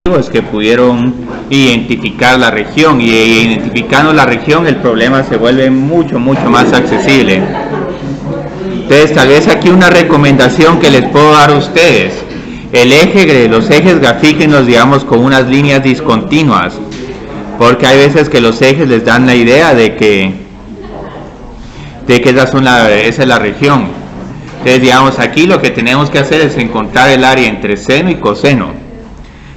es que pudieron identificar la región, y identificando la región el problema se vuelve mucho más accesible. Entonces tal vez aquí una recomendación que les puedo dar a ustedes: los ejes grafíquenlos, digamos, con unas líneas discontinuas, porque hay veces que los ejes les dan la idea de que esa es la región. Entonces, digamos, aquí lo que tenemos que hacer es encontrar el área entre seno y coseno.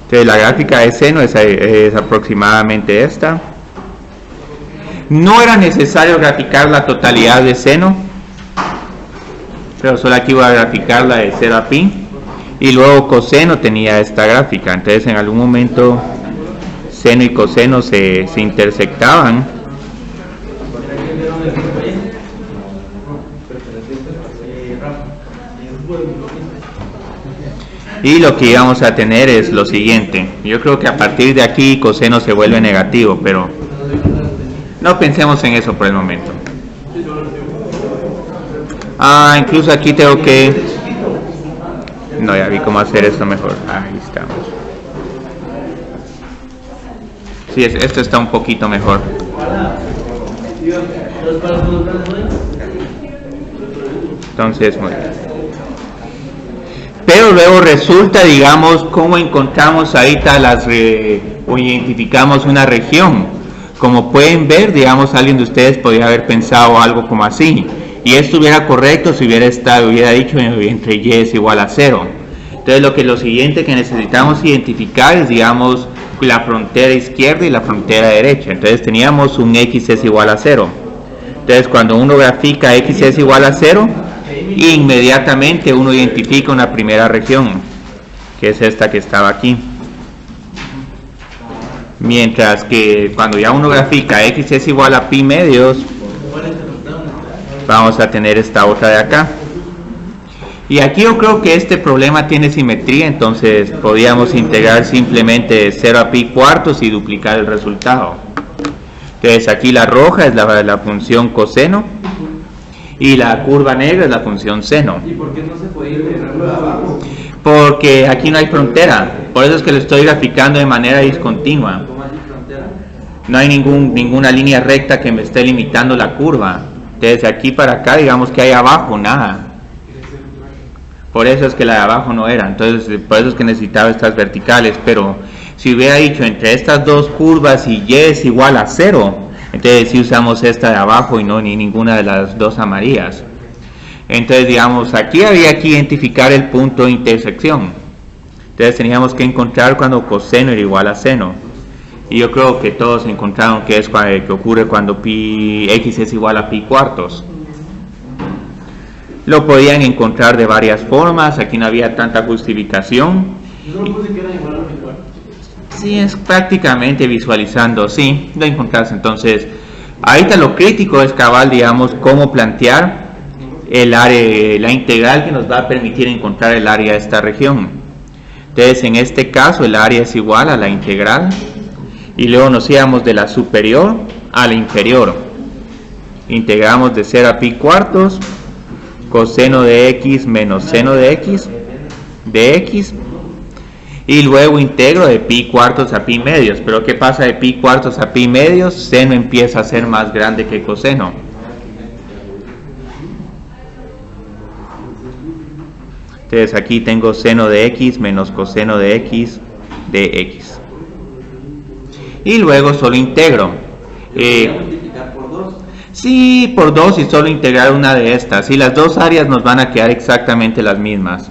Entonces la gráfica de seno es aproximadamente esta. No era necesario graficar la totalidad de seno, pero solo aquí voy a graficar la de 0 a pi, y luego coseno tenía esta gráfica. Entonces en algún momento seno y coseno se intersectaban, y lo que íbamos a tener es lo siguiente. Yo creo que a partir de aquí coseno se vuelve negativo, pero no pensemos en eso por el momento. Incluso aquí tengo que... No, ya vi cómo hacer esto mejor. Ahí estamos. Sí, esto está un poquito mejor. Entonces, muy bien. Pero luego resulta, digamos, cómo encontramos ahorita o identificamos una región. Como pueden ver, digamos, alguien de ustedes podría haber pensado algo como así, y esto hubiera correcto si hubiera dicho entre y es igual a 0. Entonces lo siguiente que necesitamos identificar es, digamos, la frontera izquierda y la frontera derecha. Entonces teníamos un x es igual a 0. Entonces cuando uno grafica x es igual a 0, inmediatamente uno identifica una primera región, que es esta que estaba aquí. Mientras que cuando ya uno grafica x es igual a pi medios, vamos a tener esta otra de acá. Y aquí yo creo que este problema tiene simetría, entonces podríamos integrar simplemente de 0 a pi cuartos y duplicar el resultado. Entonces aquí la roja es la función coseno, y la curva negra es la función seno. ¿Y por qué no se puede integrarlo de abajo? Porque aquí no hay frontera, por eso es que lo estoy graficando de manera discontinua. ¿Cómo hay frontera? No hay ninguna línea recta que me esté limitando la curva. Desde aquí para acá, digamos que hay abajo nada. Por eso es que la de abajo no era. Entonces, por eso es que necesitaba estas verticales. Pero si hubiera dicho entre estas dos curvas y y es igual a 0, entonces sí usamos esta de abajo y no ni ninguna de las dos amarillas. Entonces, digamos, aquí había que identificar el punto de intersección. Entonces teníamos que encontrar cuando coseno era igual a seno. Y yo creo que todos encontraron que ocurre cuando x es igual a pi cuartos. Lo podían encontrar de varias formas, aquí no había tanta justificación. Yo solo puse que era igual a pi cuartos. Sí, es prácticamente visualizando, sí, lo encontrás. Entonces, ahorita lo crítico es cabal, digamos, cómo plantear el área, la integral que nos va a permitir encontrar el área de esta región. Entonces, en este caso, el área es igual a la integral, y luego nos íbamos de la superior a la inferior. Integramos de 0 a pi cuartos, coseno de x menos seno de x, y luego integro de pi cuartos a pi medios. Pero ¿qué pasa de pi cuartos a pi medios? Seno empieza a ser más grande que coseno. Entonces aquí tengo seno de x menos coseno de x de x. Y luego solo integro. Multiplicar por 2. Sí, por 2 y solo integrar una de estas. Y las dos áreas nos van a quedar exactamente las mismas.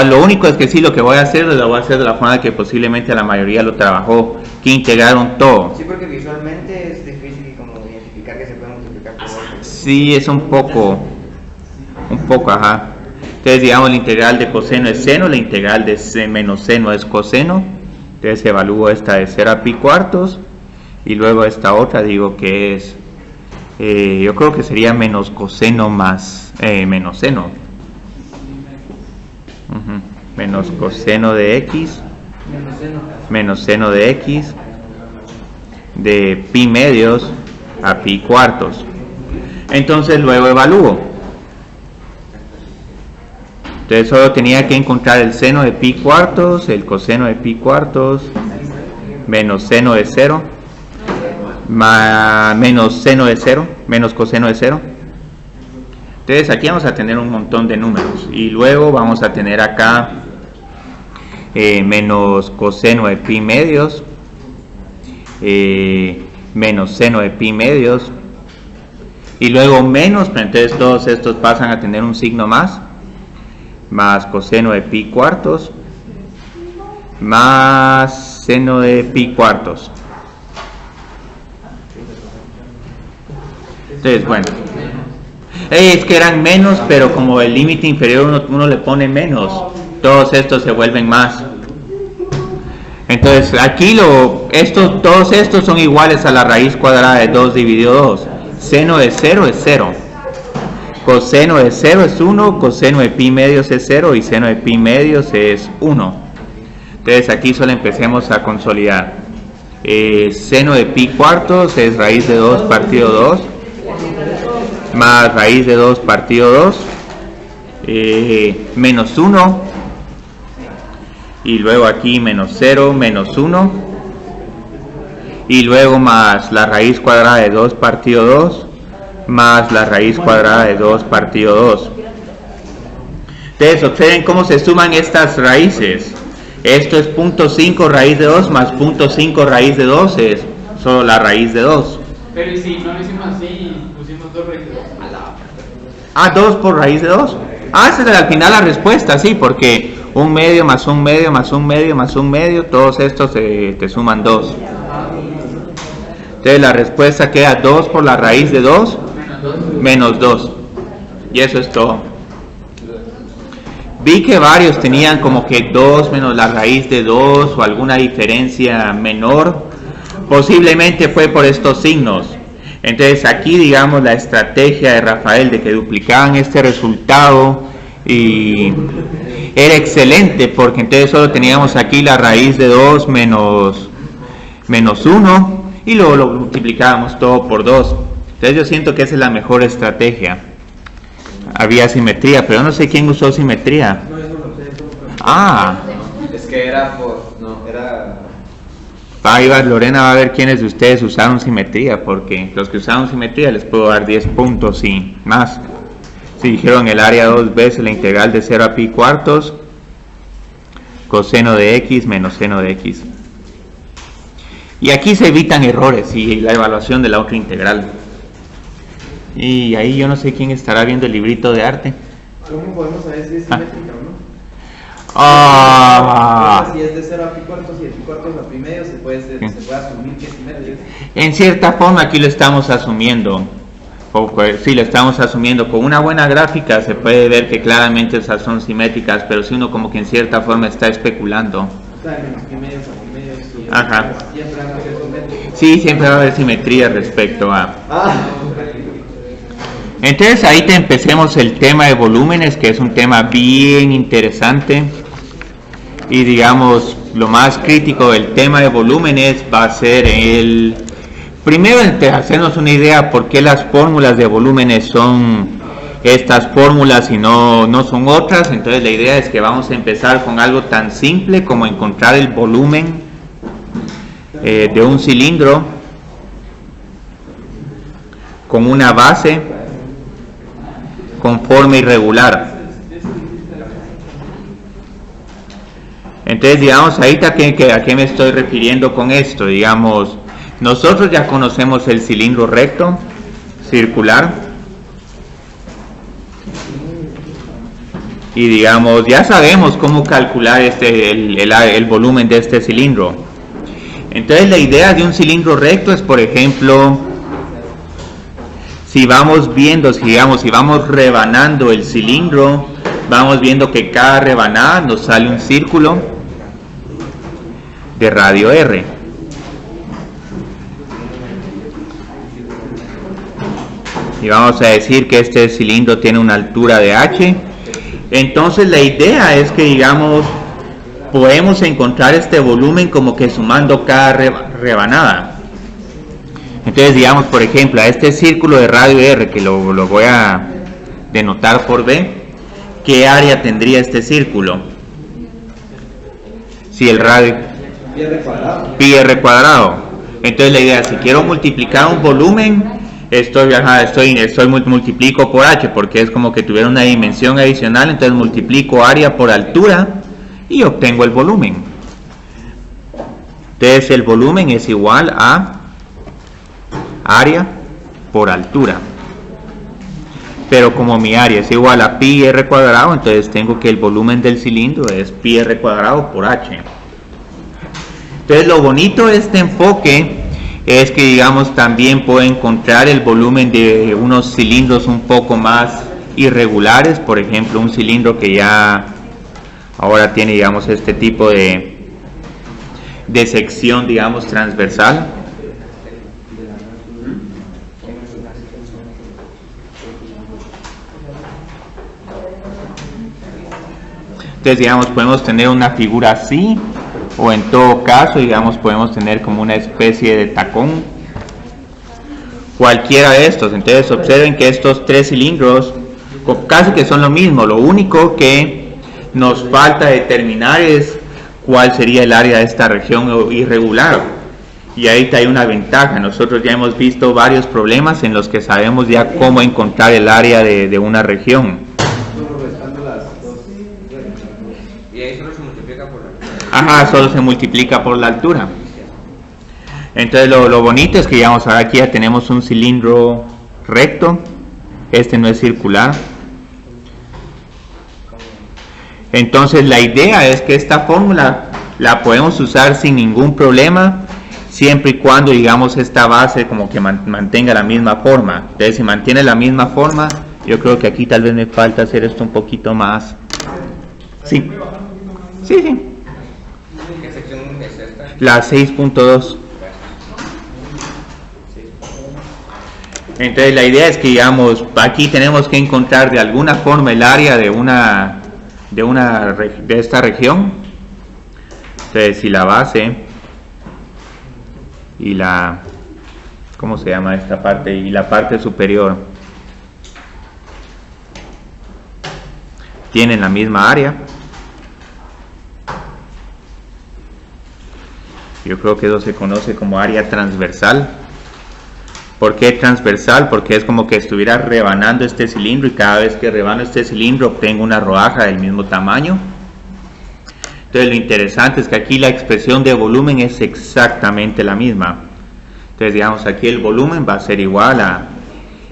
Lo único es que sí, lo que voy a hacer, lo voy a hacer de la forma que posiblemente la mayoría lo trabajó, que integraron todo. Sí, porque visualmente es difícil como identificar que se puede multiplicar por 2. Sí, es un poco, ajá. Entonces, digamos, la integral de coseno es seno, la integral de menos seno es coseno. Entonces, evalúo esta de 0 a pi cuartos, y luego esta otra digo que es, yo creo que sería menos coseno más menos seno. Menos coseno de x menos seno de x de pi medios a pi cuartos. Entonces luego evalúo. Entonces solo tenía que encontrar el seno de pi cuartos, el coseno de pi cuartos menos seno de 0, menos seno de 0, menos coseno de 0. Entonces aquí vamos a tener un montón de números y luego vamos a tener acá menos coseno de pi medios, menos seno de pi medios y luego menos, pero entonces todos estos pasan a tener un signo más coseno de pi cuartos más seno de pi cuartos. Entonces bueno, es que eran menos, pero como el límite inferior uno le pone menos, todos estos se vuelven más. Entonces aquí todos estos son iguales a la raíz cuadrada de 2 dividido 2. Seno de 0 es 0, coseno de 0 es 1, coseno de pi medios es 0 y seno de pi medios es 1. Entonces aquí solo empecemos a consolidar. Seno de pi cuartos es raíz de 2 partido 2 más raíz de 2 partido 2 menos 1 y luego aquí menos 0 menos 1 y luego más la raíz cuadrada de 2 partido 2 más la raíz cuadrada de 2 partido 2. Entonces observen cómo se suman estas raíces. Esto es 0.5 raíz de 2 más 0.5 raíz de 2 es solo la raíz de 2. Pero ¿y si no lo hicimos así, pusimos 2 raíces de 2? 2 por raíz de 2. Esa es al final la respuesta, sí, porque 1 medio más 1 medio más 1 medio más 1 medio, todos estos te suman 2. Entonces la respuesta queda 2 por la raíz de 2 menos 2. Y eso es todo. Vi que varios tenían como que 2 menos la raíz de 2 o alguna diferencia menor. Posiblemente fue por estos signos. Entonces aquí digamos la estrategia de Rafael de que duplicaban este resultado y era excelente porque entonces solo teníamos aquí la raíz de 2 menos 1 y luego lo multiplicábamos todo por 2. Entonces yo siento que esa es la mejor estrategia. Había simetría, pero no sé quién usó simetría. Es que era por... no, era... Lorena va a ver quiénes de ustedes usaron simetría, porque los que usaron simetría les puedo dar 10 puntos y más. Si dijeron el área 2 veces la integral de 0 a pi cuartos, coseno de x menos seno de x. Y aquí se evitan errores y la evaluación de la otra integral. Y ahí yo no sé quién estará viendo el librito de arte. ¿Cómo podemos saber si es simétrica o no? Si es de 0 a pi cuartos y de pi cuartos a pi medio, se puede asumir que es simétrica. En cierta forma aquí lo estamos asumiendo. Sí, lo estamos asumiendo. Con una buena gráfica se puede ver que claramente esas son simétricas, pero si uno como que en cierta forma está especulando. Ajá. Sí, siempre va a haber simetría respecto a... Entonces ahí empecemos el tema de volúmenes, que es un tema bien interesante. Y digamos, lo más crítico del tema de volúmenes va a ser el... Primero, hacernos una idea por qué las fórmulas de volúmenes son estas fórmulas y no son otras. Entonces la idea es que vamos a empezar con algo tan simple como encontrar el volumen de un cilindro con una base con forma irregular. Entonces digamos ahorita a qué me estoy refiriendo con esto. Digamos, nosotros ya conocemos el cilindro recto, circular, y digamos ya sabemos cómo calcular el volumen de este cilindro. Entonces la idea de un cilindro recto es, por ejemplo, si vamos rebanando el cilindro, vamos viendo que cada rebanada nos sale un círculo de radio R. Y vamos a decir que este cilindro tiene una altura de h. Entonces la idea es que digamos podemos encontrar este volumen como que sumando cada rebanada. Entonces digamos, por ejemplo, a este círculo de radio R, que lo voy a denotar por B, ¿qué área tendría este círculo? Si el radio... Pi r cuadrado. Pi r cuadrado. Entonces la idea es, si quiero multiplicar un volumen, multiplico por h, porque es como que tuviera una dimensión adicional, entonces multiplico área por altura y obtengo el volumen. Entonces el volumen es igual a área por altura. Pero como mi área es igual a pi r cuadrado, entonces tengo que el volumen del cilindro es pi r cuadrado por h. Entonces lo bonito de este enfoque es que, digamos, también puedo encontrar el volumen de unos cilindros un poco más irregulares. Por ejemplo, un cilindro que ya ahora tiene, digamos, este tipo de sección, digamos, transversal. Entonces, digamos, podemos tener una figura así, o en todo caso, digamos, podemos tener como una especie de tacón, cualquiera de estos. Entonces observen que estos tres cilindros casi que son lo mismo, lo único que nos falta determinar es cuál sería el área de esta región irregular, y ahí hay una ventaja. Nosotros ya hemos visto varios problemas en los que sabemos ya cómo encontrar el área de una región. Y ahí solo se multiplica por la altura. Ajá, solo se multiplica por la altura. Entonces lo bonito es que, digamos, ahora aquí ya tenemos un cilindro recto. Este no es circular. Entonces la idea es que esta fórmula la podemos usar sin ningún problema, siempre y cuando, digamos, esta base como que mantenga la misma forma. Entonces, si mantiene la misma forma, yo creo que aquí tal vez me falta hacer esto un poquito más. Sí. Sí. ¿Qué sección es esta? La 6.2. Entonces la idea es que, digamos, aquí tenemos que encontrar de alguna forma el área de esta región. Entonces, si la base y la, ¿cómo se llama esta parte? Y la parte superior tienen la misma área, yo creo que eso se conoce como área transversal. ¿Por qué transversal? Porque es como que estuviera rebanando este cilindro, y cada vez que rebano este cilindro obtengo una rodaja del mismo tamaño. Entonces lo interesante es que aquí la expresión de volumen es exactamente la misma. Entonces, digamos, aquí el volumen va a ser igual a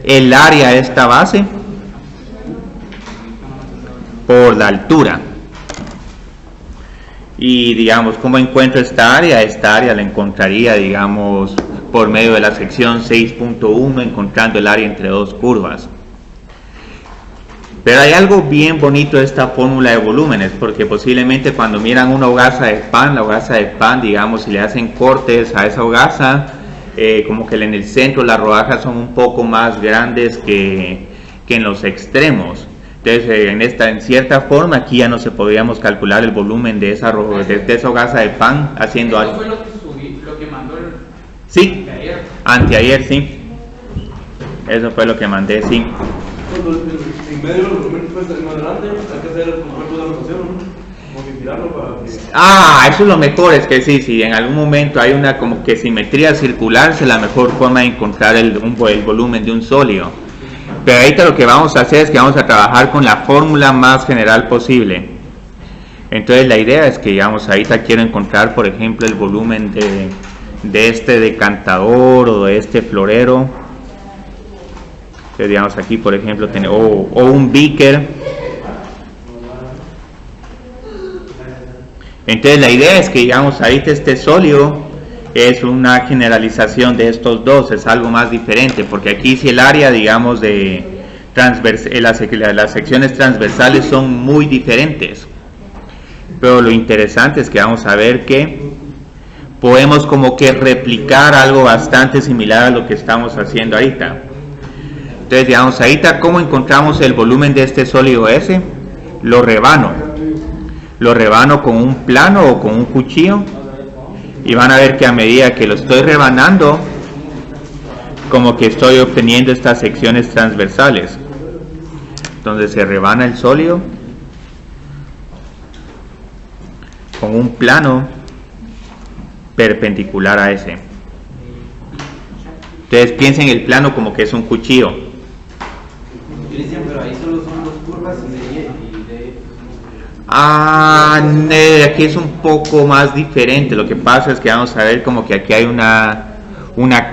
el área de esta base por la altura. Y, digamos, ¿cómo encuentro esta área? Esta área la encontraría, digamos, por medio de la sección 6.1, encontrando el área entre dos curvas. Pero hay algo bien bonito de esta fórmula de volúmenes, porque posiblemente cuando miran una hogaza de pan, la hogaza de pan, digamos, si le hacen cortes a esa hogaza, como que en el centro las rodajas son un poco más grandes que en los extremos. Entonces, en cierta forma, aquí ya no se podríamos calcular el volumen de esa hogaza de pan haciendo algo. ¿Eso fue lo que subí, lo que mandó el Sí, anteayer, sí. Eso fue lo que mandé, sí. En medio del volumen puede estar más grande, hay que hacer como una rotación, ¿no? Como que tirarlo para que... Eso es lo mejor, es que sí, en algún momento hay una como que simetría circular, es la mejor forma de encontrar el volumen de un sólido. Pero ahorita lo que vamos a hacer es que vamos a trabajar con la fórmula más general posible. Entonces la idea es que, digamos, ahorita quiero encontrar, por ejemplo, el volumen de este decantador o de este florero. Entonces, digamos, aquí, por ejemplo, o un beaker. Entonces la idea es que, digamos, ahorita este sólido es una generalización de estos dos, es algo más diferente, porque aquí si el área, digamos, las secciones transversales son muy diferentes. Pero lo interesante es que vamos a ver que podemos como que replicar algo bastante similar a lo que estamos haciendo ahorita. Entonces, digamos, ahorita, ¿cómo encontramos el volumen de este sólido S? Lo rebano con un plano o con un cuchillo, y van a ver que a medida que lo estoy rebanando, como que estoy obteniendo estas secciones transversales. Entonces se rebana el sólido con un plano perpendicular a ese. Entonces piensen el plano como que es un cuchillo. Cristian, pero ahí solo son dos curvas y de Aquí es un poco más diferente. Lo que pasa es que vamos a ver como que aquí hay una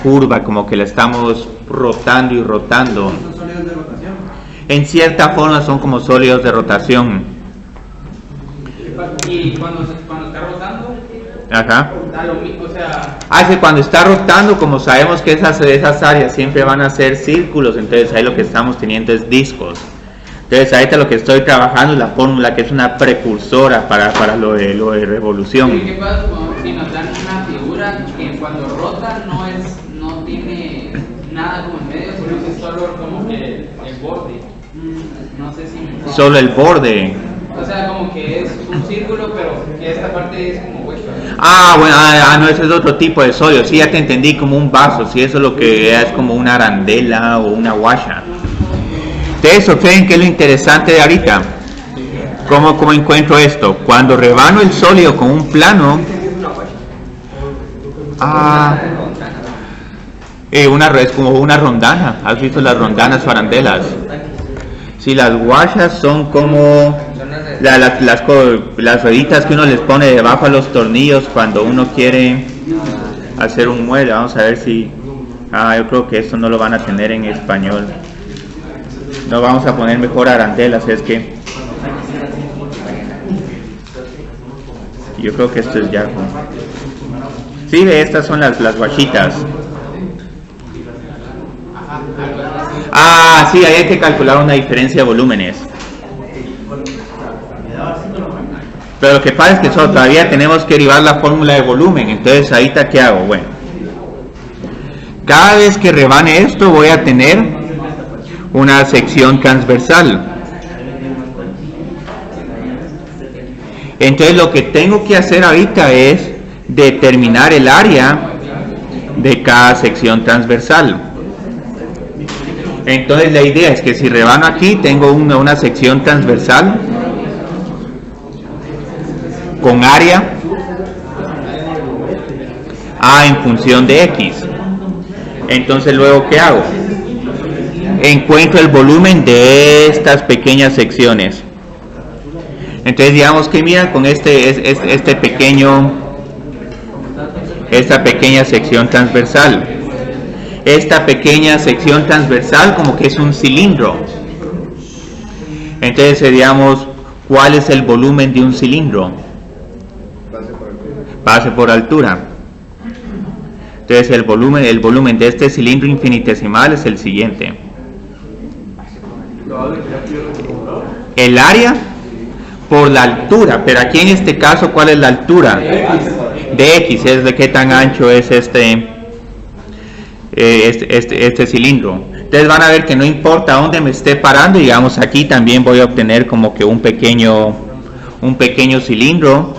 curva, como que la estamos rotando y rotando. ¿Son sólidos de rotación? En cierta forma son como sólidos de rotación. Y cuando está rotando, Ajá. da lo mismo, o sea, Que cuando está rotando, como sabemos que esas áreas siempre van a ser círculos, entonces ahí lo que estamos teniendo es discos. Entonces ahorita lo que estoy trabajando es la fórmula que es una precursora para lo de revolución. ¿qué pasa si nos dan una figura que cuando rota no tiene nada como en medio, sino que es solo como que el borde? No sé si... Solo el borde. O sea, como que es un círculo, pero que esta parte es como hueca. No, ese es otro tipo de sólido. Sí, ya te entendí, como un vaso. Sí, eso es lo que es como una arandela o una guasha. Ustedes observen que es lo interesante de ahorita. ¿Cómo encuentro esto? Cuando rebano el sólido con un plano. Es como una rondana. ¿Has visto las rondanas o arandelas? Sí, las guachas son como las rueditas que uno les pone debajo a los tornillos cuando uno quiere hacer un mueble. Vamos a ver si... yo creo que esto no lo van a tener en español. No, vamos a poner mejor arandelas, es que... Yo creo que esto es ya... Sí, estas son las guachitas. Sí, ahí hay que calcular una diferencia de volúmenes. Pero lo que pasa es que todavía tenemos que derivar la fórmula de volumen. Entonces, ahorita, ¿qué hago? Bueno, cada vez que rebane esto voy a tener una sección transversal. Entonces, lo que tengo que hacer ahorita es determinar el área de cada sección transversal. Entonces la idea es que si rebano aquí tengo una sección transversal con área en función de X. Entonces luego ¿qué hago? Encuentro el volumen de estas pequeñas secciones. Entonces digamos que mira con esta pequeña sección transversal. Esta pequeña sección transversal como que es un cilindro. Entonces digamos, ¿cuál es el volumen de un cilindro? Base por altura. Entonces el volumen de este cilindro infinitesimal es el siguiente. El área por la altura, pero aquí en este caso, ¿cuál es la altura? De X, es de qué tan ancho es este cilindro. Entonces van a ver que no importa dónde me esté parando, digamos aquí también voy a obtener como que un pequeño cilindro.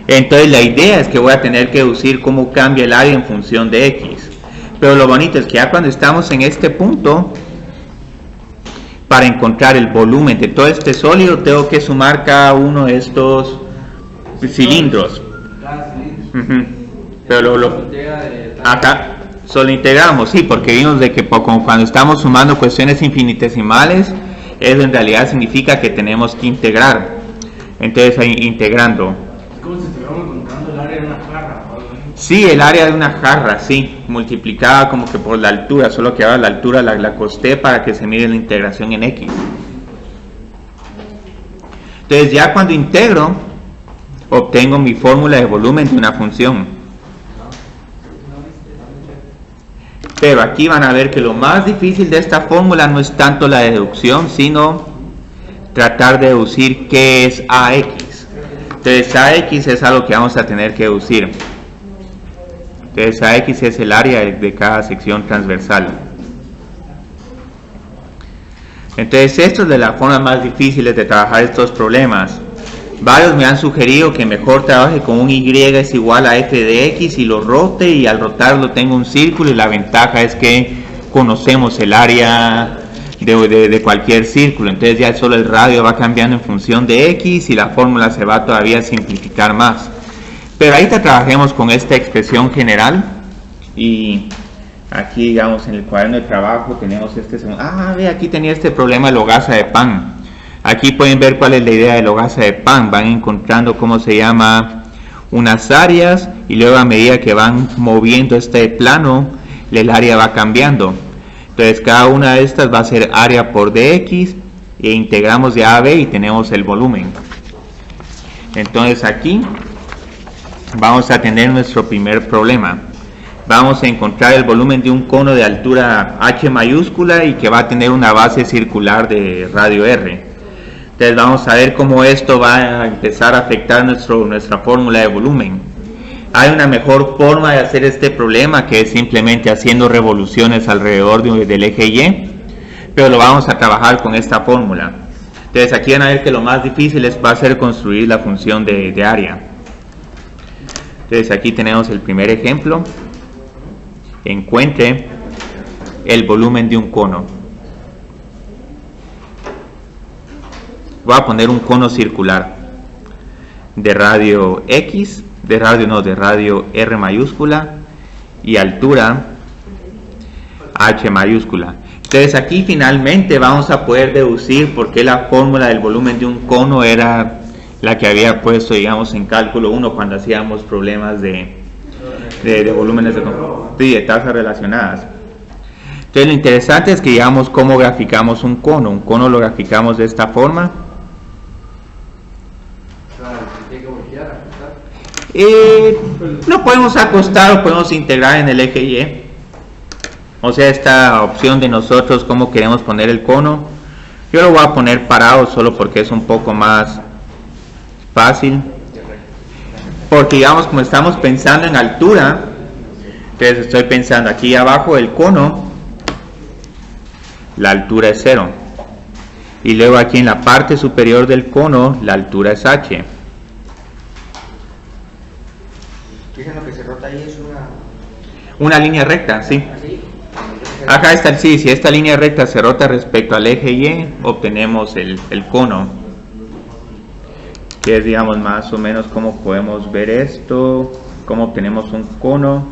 Entonces la idea es que voy a tener que deducir cómo cambia el área en función de X. Pero lo bonito es que ya cuando estamos en este punto, para encontrar el volumen de todo este sólido tengo que sumar cada uno de estos cilindros. Pero acá solo integramos, sí, porque vimos de que cuando estamos sumando cuestiones infinitesimales, eso en realidad significa que tenemos que integrar. Entonces ahí integrando. Es como si estuviéramos encontrando el área de una jarra. Sí, el área de una jarra, sí, multiplicada como que por la altura, solo que ahora la altura la costé para que se mire la integración en X. Entonces ya cuando integro, obtengo mi fórmula de volumen de una función. Pero aquí van a ver que lo más difícil de esta fórmula no es tanto la deducción, sino tratar de deducir qué es AX. Entonces AX es algo que vamos a tener que deducir. Entonces AX es el área de cada sección transversal. Entonces esto es de las formas más difíciles de trabajar estos problemas. Varios me han sugerido que mejor trabaje con un Y es igual a f de X y lo rote, y al rotarlo tengo un círculo, y la ventaja es que conocemos el área de cualquier círculo. Entonces ya solo el radio va cambiando en función de X y la fórmula se va todavía a simplificar más. Pero ahorita trabajemos con esta expresión general y aquí digamos en el cuaderno de trabajo tenemos este segundo. Ve, aquí tenía este problema de la hogaza de pan. Aquí pueden ver cuál es la idea de la hogaza de pan. Van encontrando cómo se llama unas áreas y luego a medida que van moviendo este plano, el área va cambiando. Entonces cada una de estas va a ser área por dx e integramos de a a b y tenemos el volumen. Entonces aquí vamos a tener nuestro primer problema. Vamos a encontrar el volumen de un cono de altura h mayúscula y que va a tener una base circular de radio r. Entonces vamos a ver cómo esto va a empezar a afectar nuestra fórmula de volumen. Hay una mejor forma de hacer este problema que es simplemente haciendo revoluciones alrededor del eje Y, pero lo vamos a trabajar con esta fórmula. Entonces aquí van a ver que lo más difícil va a ser construir la función de área. Entonces aquí tenemos el primer ejemplo. Encuentre el volumen de un cono. Voy a poner un cono circular de radio X, de radio R mayúscula y altura H mayúscula. Entonces aquí finalmente vamos a poder deducir por qué la fórmula del volumen de un cono era la que había puesto, digamos, en cálculo 1 cuando hacíamos problemas de volúmenes de tasas relacionadas. Entonces lo interesante es que digamos cómo graficamos un cono. Un cono lo graficamos de esta forma. Lo podemos acostar o podemos integrar en el eje Y. O sea, esta opción de nosotros cómo queremos poner el cono. Yo lo voy a poner parado solo porque es un poco más fácil. Porque digamos como estamos pensando en altura, entonces estoy pensando aquí abajo del cono, la altura es 0. Y luego aquí en la parte superior del cono, la altura es h. Fíjense lo que se rota ahí es una línea recta, sí. ¿Así? Acá está, sí, si esta línea recta se rota respecto al eje Y, obtenemos el cono. Que es, digamos, más o menos cómo podemos ver esto, cómo obtenemos un cono.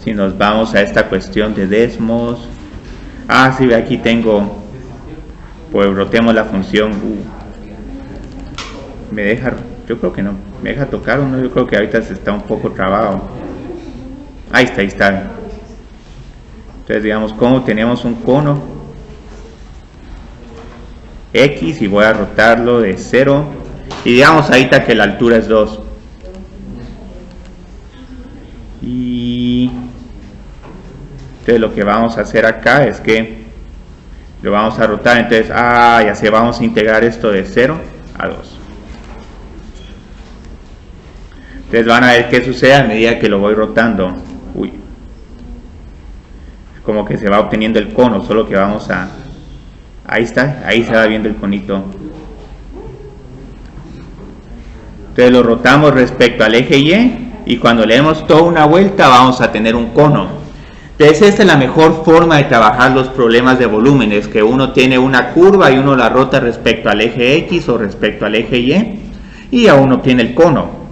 Si nos vamos a esta cuestión de Desmos. Sí, aquí tengo, pues rotemos la función. Me deja, yo creo que no, me deja tocar o no, yo creo que ahorita se está un poco trabado. Ahí está. Entonces, digamos, cómo tenemos un cono X y voy a rotarlo de 0. Y digamos ahorita que la altura es 2. Y entonces lo que vamos a hacer acá es que lo vamos a rotar. Entonces, ya sé, vamos a integrar esto de 0 a 2. Entonces van a ver qué sucede a medida que lo voy rotando. Como que se va obteniendo el cono, solo que vamos a... Ahí está, ahí se va viendo el conito. Entonces lo rotamos respecto al eje Y cuando le demos toda una vuelta vamos a tener un cono. Entonces esta es la mejor forma de trabajar los problemas de volúmenes, que uno tiene una curva y uno la rota respecto al eje X o respecto al eje Y ya uno obtiene el cono.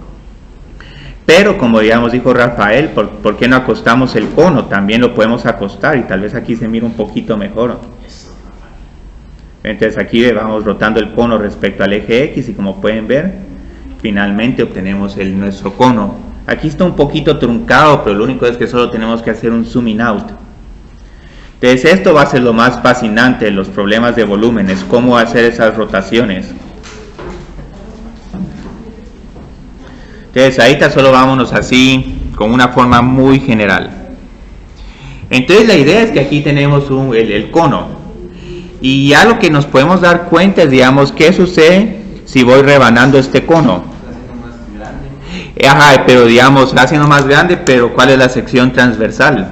Pero como digamos dijo Rafael, ¿por qué no acostamos el cono? También lo podemos acostar y tal vez aquí se mira un poquito mejor. Entonces aquí vamos rotando el cono respecto al eje X y como pueden ver, finalmente obtenemos nuestro cono. Aquí está un poquito truncado, pero lo único es que solo tenemos que hacer un zooming out. Entonces esto va a ser lo más fascinante de los problemas de volúmenes, cómo hacer esas rotaciones. Entonces ahorita solo vámonos así, con una forma muy general. Entonces la idea es que aquí tenemos el cono. Y ya lo que nos podemos dar cuenta es, digamos, qué sucede si voy rebanando este cono. Pero digamos, haciendo más grande, pero ¿cuál es la sección transversal?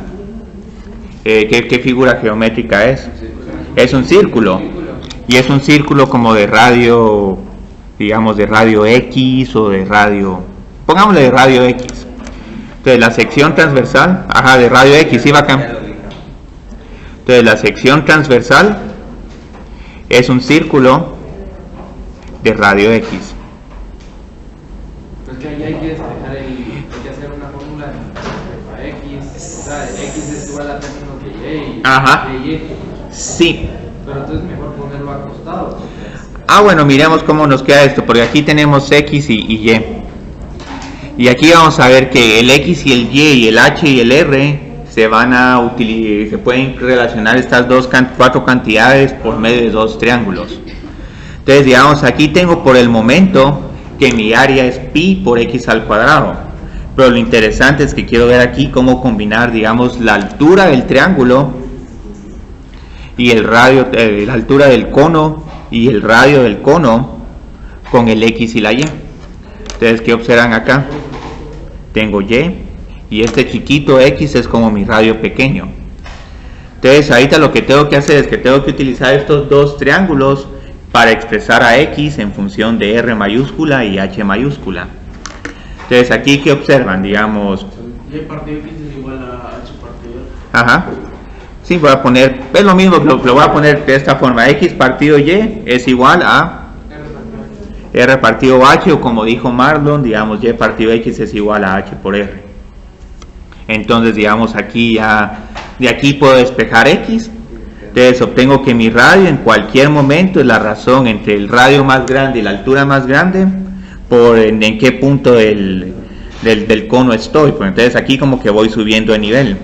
¿Qué figura geométrica es? Es un círculo. Y es un círculo como de radio, digamos, de radio X o de radio... Pongámosle de radio X. Entonces la sección transversal, de radio X, iba acá. Entonces la sección transversal es un círculo de radio X. Pues que ahí hay que fórmula de X, o sea, X es igual a términos de Y, Ajá. de Y. Sí. Pero entonces mejor ponerlo acostado. Bueno, miremos cómo nos queda esto, porque aquí tenemos X y Y. Y aquí vamos a ver que el X y el Y y el H y el R se van a utilizar, se pueden relacionar estas cuatro cantidades por medio de dos triángulos. Entonces, digamos, aquí tengo por el momento que mi área es pi por x al cuadrado. Pero lo interesante es que quiero ver aquí cómo combinar, digamos, la altura del triángulo y el radio, la altura del cono y el radio del cono con el X y la Y. Entonces, ¿qué observan acá? Tengo Y este chiquito X es como mi radio pequeño. Entonces, ahorita lo que tengo que hacer es que tengo que utilizar estos dos triángulos para expresar a X en función de R mayúscula y H mayúscula. Entonces, aquí, ¿qué observan? Digamos... Y partido X es igual a H partido. Ajá. Sí, voy a poner, es lo mismo, lo voy a poner de esta forma, X partido Y es igual a R partido H, o como dijo Marlon, digamos, Y partido X es igual a H por R. Entonces, digamos, aquí ya, de aquí puedo despejar X, entonces obtengo que mi radio en cualquier momento es la razón entre el radio más grande y la altura más grande, por en qué punto del cono estoy, pues entonces aquí como que voy subiendo de nivel.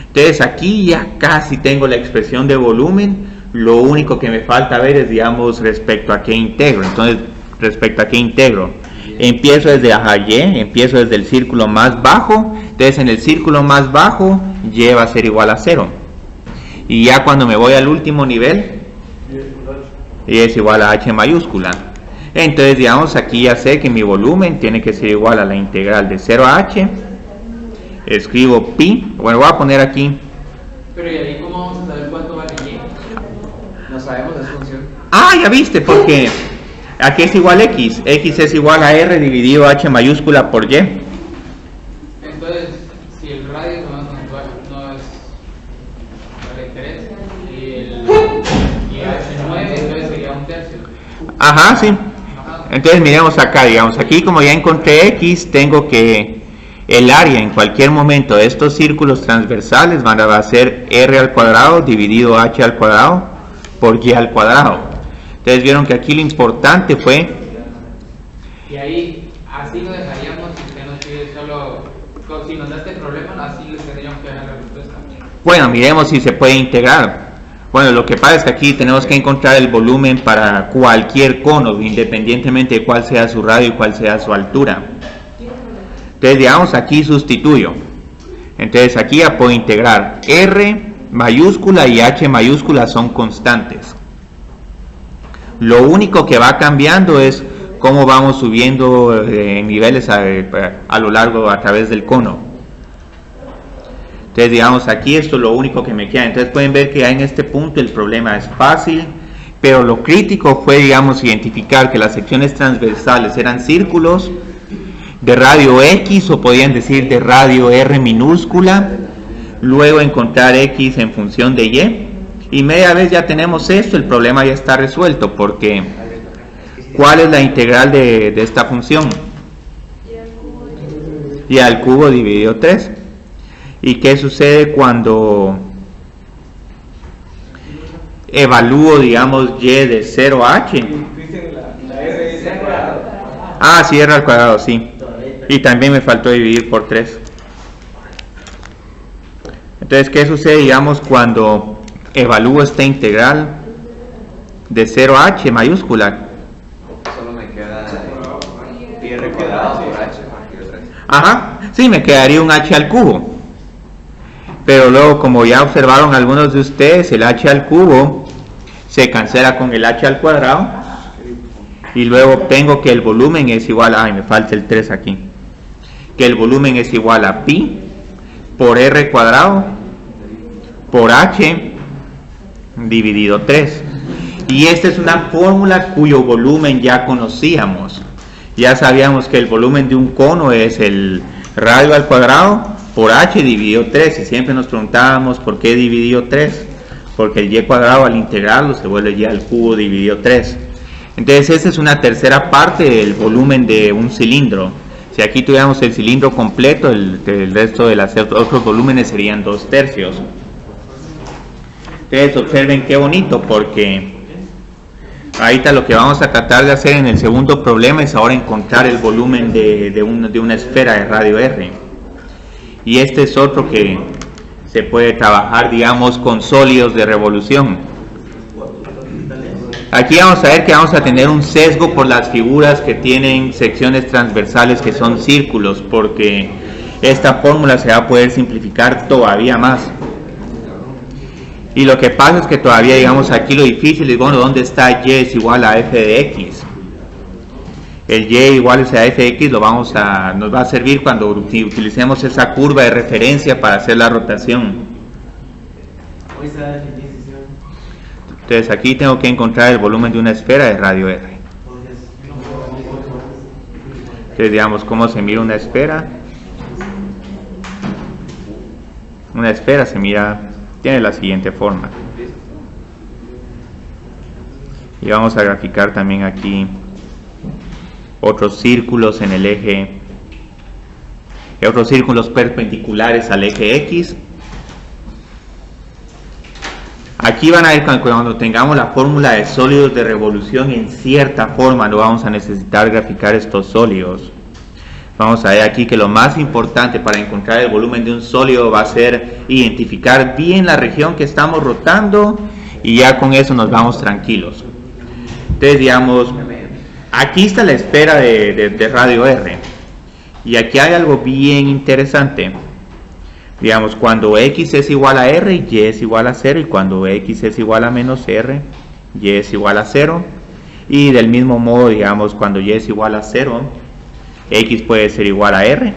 Entonces aquí ya casi tengo la expresión de volumen, lo único que me falta ver es, digamos, respecto a qué integro. Entonces, respecto a qué integro, empiezo desde Y, empiezo desde el círculo más bajo, entonces en el círculo más bajo Y va a ser igual a 0. Y ya cuando me voy al último nivel, Y es igual a H mayúscula. Entonces, digamos, aquí ya sé que mi volumen tiene que ser igual a la integral de 0 a H. Escribo pi, bueno, voy a poner aquí. Pero ¿y ahí cómo vamos a saber cuánto vale Y? No sabemos la función. Ya viste, porque aquí es igual X. X es igual a R dividido H mayúscula por Y. Entonces, si el radio no es 3 y H9, entonces sería 1/3. Ajá, sí. Entonces miremos acá, digamos, aquí como ya encontré X, tengo que el área en cualquier momento de estos círculos transversales va a ser R al cuadrado dividido H al cuadrado por Y al cuadrado. Entonces vieron que aquí lo importante fue... Y ahí, así lo dejaríamos si usted nos pide solo... Si nos da este problema, así le tendríamos que dejar la respuesta. Bueno, miremos si se puede integrar. Bueno, lo que pasa es que aquí tenemos que encontrar el volumen para cualquier cono, independientemente de cuál sea su radio y cuál sea su altura. Entonces, digamos, aquí sustituyo. Entonces, aquí ya puedo integrar. R mayúscula y H mayúscula son constantes. Lo único que va cambiando es cómo vamos subiendo niveles a lo largo, a través del cono. Entonces, digamos, aquí esto es lo único que me queda. Entonces, pueden ver que ya en este punto el problema es fácil, pero lo crítico fue, digamos, identificar que las secciones transversales eran círculos de radio X, o podían decir de radio R minúscula, luego encontrar X en función de Y, y media vez ya tenemos esto, el problema ya está resuelto, porque ¿cuál es la integral de esta función? Y al cubo dividido 3. ¿Y qué sucede cuando evalúo, digamos, Y de 0 a H? Sí, R al cuadrado, sí. Y también me faltó dividir por 3. Entonces, ¿qué sucede, digamos, cuando evalúo esta integral de 0 a H mayúscula? Solo me queda pi r cuadrado por H partido 3. Ajá, sí, me quedaría un H al cubo. Pero luego, como ya observaron algunos de ustedes, el H al cubo se cancela con el H al cuadrado. Y luego obtengo que el volumen es igual a... me falta el 3 aquí. Que el volumen es igual a pi por R cuadrado por H dividido 3. Y esta es una fórmula cuyo volumen ya conocíamos. Ya sabíamos que el volumen de un cono es el radio al cuadrado por H dividido 3. Y siempre nos preguntábamos por qué dividido 3. Porque el Y cuadrado al integrarlo se vuelve Y al cubo dividido 3. Entonces esa es una tercera parte del volumen de un cilindro. Si aquí tuviéramos el cilindro completo, el resto de los otros volúmenes serían 2/3. Ustedes observen qué bonito, porque ahorita lo que vamos a tratar de hacer en el segundo problema es ahora encontrar el volumen de una esfera de radio R. Y este es otro que se puede trabajar, digamos, con sólidos de revolución. Aquí vamos a ver que vamos a tener un sesgo por las figuras que tienen secciones transversales que son círculos, porque esta fórmula se va a poder simplificar todavía más. Y lo que pasa es que todavía, digamos, aquí lo difícil es, bueno, ¿dónde está Y es igual a f de x? El Y igual a f de x nos va a servir cuando utilicemos esa curva de referencia para hacer la rotación. Entonces aquí tengo que encontrar el volumen de una esfera de radio R. Entonces digamos, ¿cómo se mira una esfera? Una esfera se mira, tiene la siguiente forma. Y vamos a graficar también aquí otros círculos en el eje, otros círculos perpendiculares al eje X. Aquí van a ver cuando tengamos la fórmula de sólidos de revolución, en cierta forma no vamos a necesitar graficar estos sólidos. Vamos a ver aquí que lo más importante para encontrar el volumen de un sólido va a ser identificar bien la región que estamos rotando, y ya con eso nos vamos tranquilos. Entonces digamos, aquí está la esfera de radio R, y aquí hay algo bien interesante. Digamos, cuando X es igual a R, Y es igual a 0, y cuando X es igual a menos R, Y es igual a 0. Y del mismo modo, digamos, cuando Y es igual a 0, X puede ser igual a R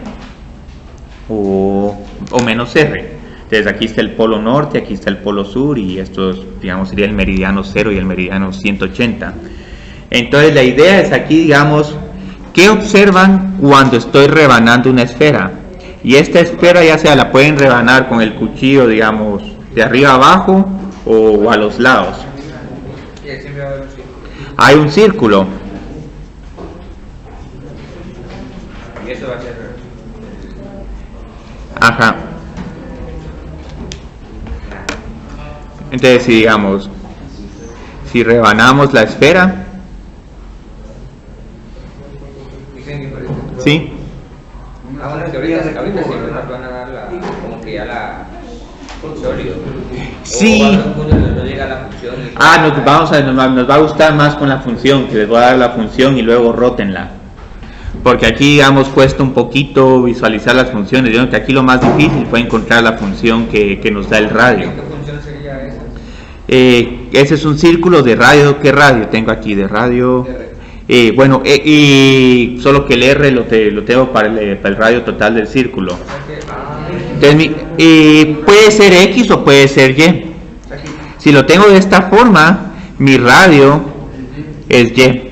o menos R. Entonces aquí está el polo norte, aquí está el polo sur, y esto, digamos, sería el meridiano 0 y el meridiano 180. Entonces la idea es aquí, digamos, ¿qué observan cuando estoy rebanando una esfera? Y esta esfera ya sea la pueden rebanar con el cuchillo, digamos, de arriba abajo o a los lados. Hay un círculo. Y eso va a ser... Ajá. Entonces, si digamos, si rebanamos la esfera, ¿sí? Ah, bueno, que ahorita siempre nos van a dar como que ya la sólido. Sí. No llega la función. Nos va a gustar más con la función, que les voy a dar la función y luego rótenla. Porque aquí, digamos, cuesta un poquito visualizar las funciones. Yo creo que aquí lo más difícil fue encontrar la función que nos da el radio. ¿Qué función sería esa? Ese es un círculo de radio. ¿Qué radio tengo aquí? De radio. Bueno, y solo que el R lo tengo para el radio total del círculo. Entonces, puede ser X o puede ser Y. Si lo tengo de esta forma, mi radio es Y.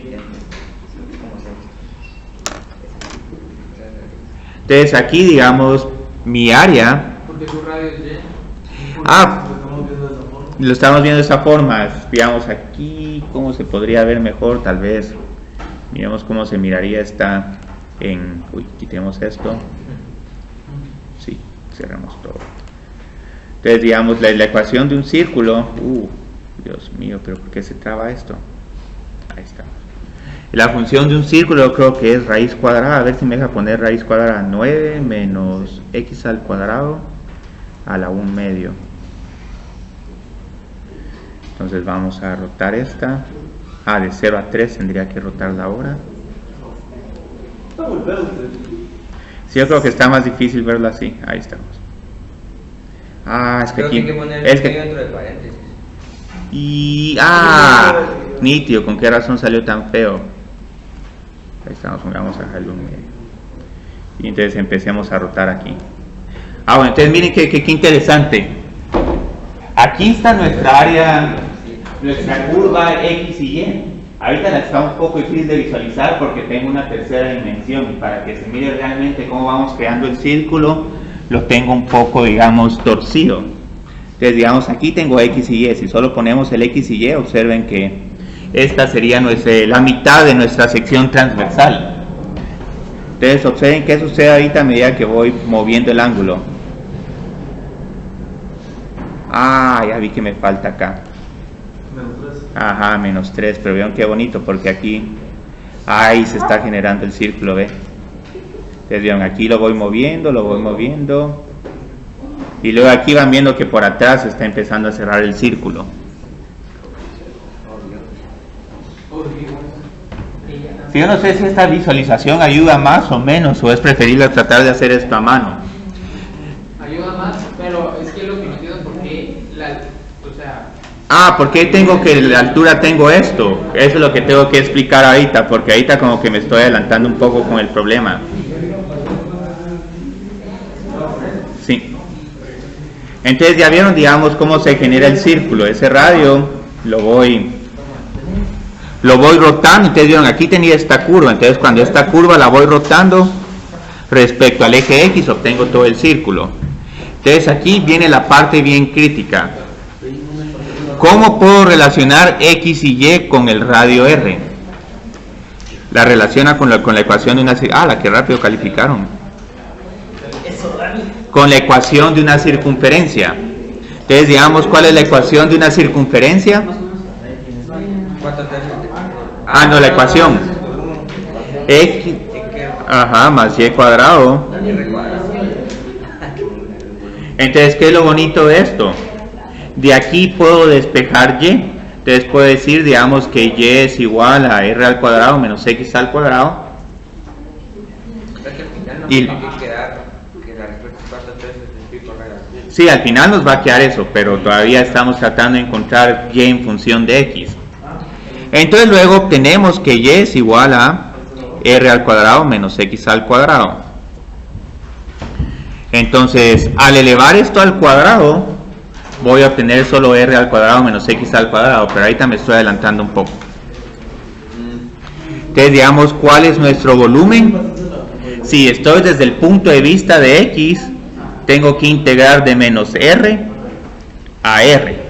Entonces aquí, digamos, mi área... Porque tu radio es Y. Lo estamos viendo de esa forma. Digamos aquí, ¿cómo se podría ver mejor? Tal vez... Miremos cómo se miraría esta en... Uy, quitemos esto. Sí, cerramos todo. Entonces, digamos, la ecuación de un círculo... Dios mío, pero ¿por qué se traba esto? Ahí está. La función de un círculo yo creo que es raíz cuadrada. A ver si me deja poner raíz cuadrada. 9 menos x al cuadrado a la 1 medio. Entonces vamos a rotar esta. De 0 a 3 tendría que rotarla ahora. Sí, yo creo que está más difícil verlo así. Ahí estamos. Es que aquí... Es que... dentro de paréntesis. Y... nítido, ¿con qué razón salió tan feo? Ahí estamos, vamos a dejarlo un medio. Y entonces empecemos a rotar aquí. Bueno, entonces miren qué interesante. Aquí está nuestra área, nuestra curva X y Y. Ahorita está un poco difícil de visualizar porque tengo una tercera dimensión, y para que se mire realmente cómo vamos creando el círculo, lo tengo un poco, digamos, torcido. Entonces, digamos, aquí tengo X y Y. Si solo ponemos el X y Y, observen que esta sería la mitad de nuestra sección transversal. Entonces observen qué sucede ahorita a medida que voy moviendo el ángulo. Ah, ya vi que me falta acá. Ajá, -3, pero vean qué bonito porque aquí, ahí se está generando el círculo, ¿ve? Entonces vean, aquí lo voy moviendo, y luego aquí van viendo que por atrás se está empezando a cerrar el círculo. Sí, yo no sé si esta visualización ayuda más o menos, o es preferible tratar de hacer esto a mano. Ayuda más, pero es que lo que no entiendo es por qué ¿por qué tengo que la altura tengo esto? Eso es lo que tengo que explicar ahorita, porque ahorita como que me estoy adelantando un poco con el problema. Sí. Entonces ya vieron, digamos, cómo se genera el círculo. Ese radio lo voy rotando. Ustedes vieron, aquí tenía esta curva. Entonces cuando esta curva la voy rotando respecto al eje X, obtengo todo el círculo. Entonces aquí viene la parte bien crítica. ¿Cómo puedo relacionar X y Y con el radio R? La relaciona con la ecuación de una... la que rápido calificaron. Con la ecuación de una circunferencia. Entonces, digamos, ¿cuál es la ecuación de una circunferencia? No, la ecuación. X, más Y cuadrado. Entonces, ¿qué es lo bonito de esto? De aquí puedo despejar Y. Entonces puedo decir, digamos, que Y es igual a R al cuadrado menos X al cuadrado. Y sí, al final nos va a quedar eso, pero todavía estamos tratando de encontrar Y en función de X. Entonces luego obtenemos que Y es igual a R al cuadrado menos X al cuadrado. Entonces, al elevar esto al cuadrado, voy a obtener solo R al cuadrado menos X al cuadrado, pero ahorita me estoy adelantando un poco. Entonces, digamos, ¿cuál es nuestro volumen? Si estoy desde el punto de vista de X, tengo que integrar de menos R a R.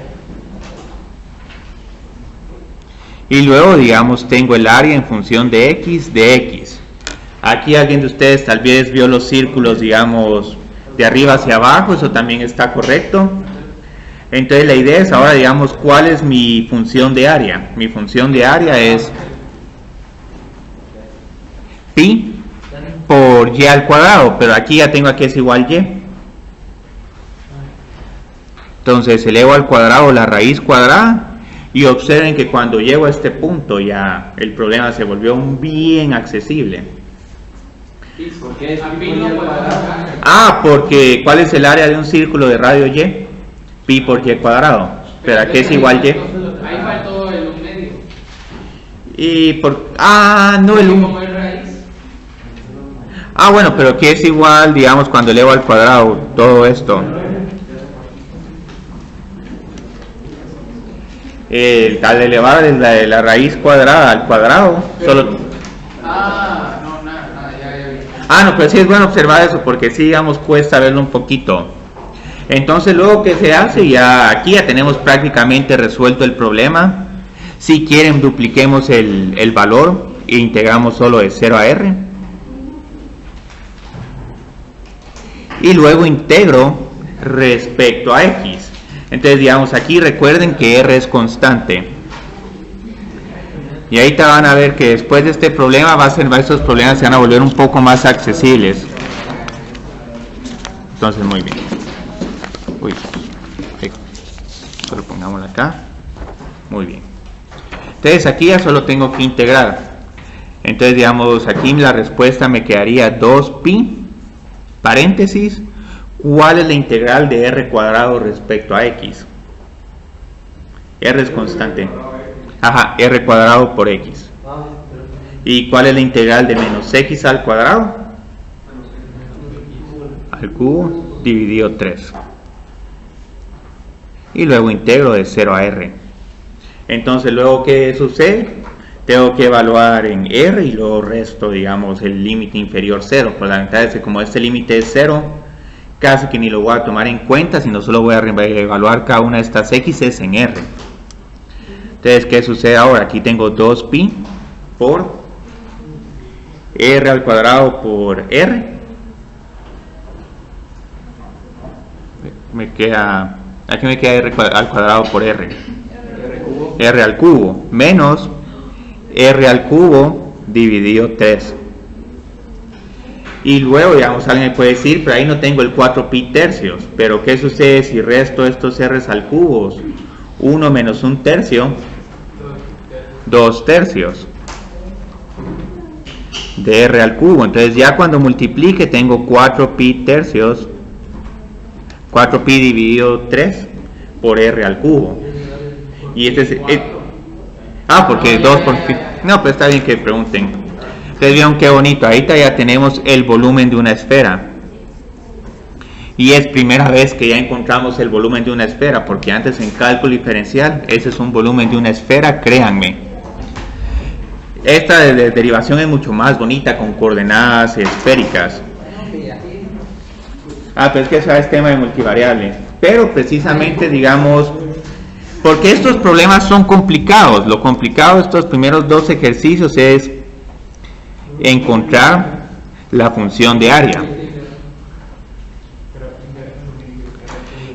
Y luego, digamos, tengo el área en función de X. Aquí alguien de ustedes tal vez vio los círculos, digamos, de arriba hacia abajo, eso también está correcto. Entonces la idea es ahora, digamos, ¿cuál es mi función de área? Mi función de área es pi por y al cuadrado, pero aquí ya tengo aquí es igual y. Entonces elevo al cuadrado la raíz cuadrada y observen que cuando llego a este punto ya el problema se volvió bien accesible. Porque ¿cuál es el área de un círculo de radio y? Pi por y cuadrado. ¿Pero a qué es igual y? Ahí faltó el 1 medio. Y por... no el 1. Bueno, pero ¿qué es igual, digamos, cuando elevo al cuadrado todo esto? Al elevar la raíz cuadrada al cuadrado, solo... no, pero sí es bueno observar eso, porque sí, digamos, cuesta verlo un poquito. Entonces, luego que se hace, ya aquí ya tenemos prácticamente resuelto el problema. Si quieren, dupliquemos el valor e integramos solo de 0 a R. Y luego integro respecto a X. Entonces, digamos, aquí recuerden que R es constante. Y ahorita van a ver que después de este problema estos problemas se van a volver un poco más accesibles. Entonces, muy bien. Solo pongámoslo acá. Muy bien. Entonces aquí ya solo tengo que integrar. Entonces, digamos, aquí la respuesta me quedaría 2pi, paréntesis, ¿cuál es la integral de R cuadrado respecto a X? R es constante. R cuadrado por X. ¿Y cuál es la integral de menos X al cuadrado? Al cubo dividido 3. Y luego integro de 0 a R. Entonces, luego, ¿qué sucede? Tengo que evaluar en R y luego resto, digamos, el límite inferior 0. Por la ventaja es que como este límite es 0, casi que ni lo voy a tomar en cuenta, sino solo voy a evaluar cada una de estas X en R. Entonces, ¿qué sucede ahora? Aquí tengo 2pi por R al cuadrado por R. Aquí me queda R al cuadrado por R. R al cubo menos R al cubo dividido 3. Y luego, digamos, alguien puede decir, pero ahí no tengo el 4 pi tercios. Pero ¿qué sucede si resto estos R's al cubo? 1 menos 1 tercio, 2 tercios de R al cubo. Entonces ya cuando multiplique tengo 4 pi tercios, 4 pi dividido 3 por R al cubo. Y este es... porque 2 por... No, pues está bien que pregunten. Ustedes vieron qué bonito, ahorita ya tenemos el volumen de una esfera. Y es primera vez que ya encontramos el volumen de una esfera, porque antes en cálculo diferencial, ese es un volumen de una esfera, créanme. Esta derivación es mucho más bonita, con coordenadas esféricas. Pero es que eso es tema de multivariable. Pero precisamente, digamos, porque estos problemas son complicados. Lo complicado de estos primeros 2 ejercicios es encontrar la función de área.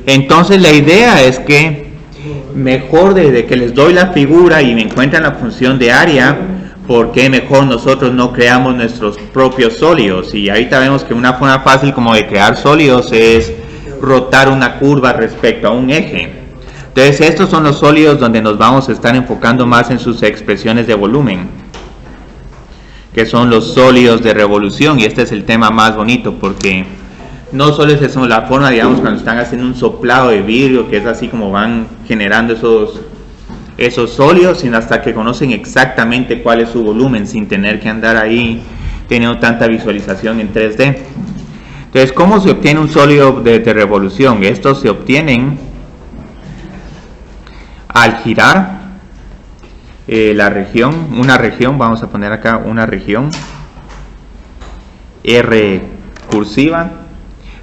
Entonces la idea es que mejor desde que les doy la figura y me encuentran la función de área, ¿por qué mejor nosotros no creamos nuestros propios sólidos? Y ahorita vemos que una forma fácil como de crear sólidos es rotar una curva respecto a un eje. Entonces estos son los sólidos donde nos vamos a estar enfocando más en sus expresiones de volumen, que son los sólidos de revolución. Y este es el tema más bonito, porque no solo es eso, la forma, digamos, cuando están haciendo un soplado de vidrio, que es así como van generando esos sólidos, sino hasta que conocen exactamente cuál es su volumen, sin tener que andar ahí teniendo tanta visualización en 3D. Entonces, ¿cómo se obtiene un sólido de revolución? Estos se obtienen al girar una región, vamos a poner acá una región R cursiva